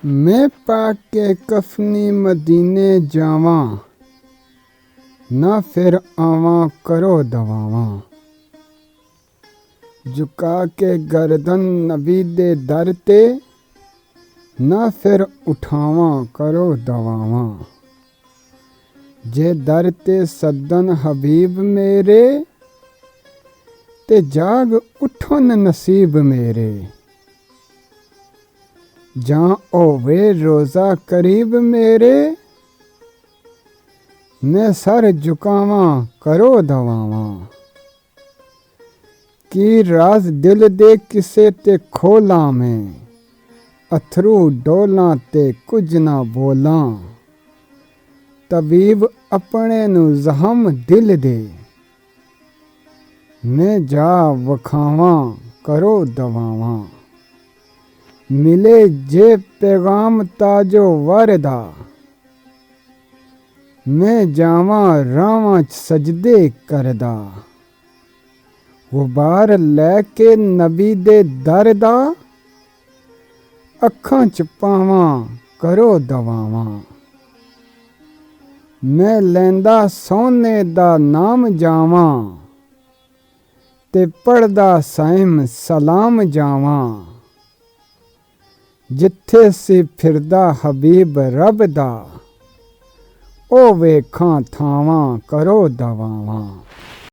मैं पाके कफनी मदीने जावां, ना फिर आवां करो दवावां। झुका के गर्दन नबी दे दर ते, ना फिर उठावां करो दवावां। जे दर ते सद्दन हबीब मेरे, ते जाग उठन नसीब मेरे। जां होवे रोज़ा करीब मेरे, मैं सर झुकावां करो दवावां। की राज दिल दे किसे ते खोलां मैं, अथरू डोलां ते कुछ ना बोलां। तबीब अपने नू ज़हम दिल दे, मैं जा वखावां करो दवावां। मिले जे पैगाम ताजो वरदा, मैं जावां रावां च सजदे करदा। गुबार लैके नबी दे दर दा, अखां च पावां करो दवावां। मैं लैंदा सोने दा नाम जावां, ते पढ़दा साइम सलाम जावां। जिथे सी फिरदा हबीब रब दा, ओ वेखां थावां करो दवावां।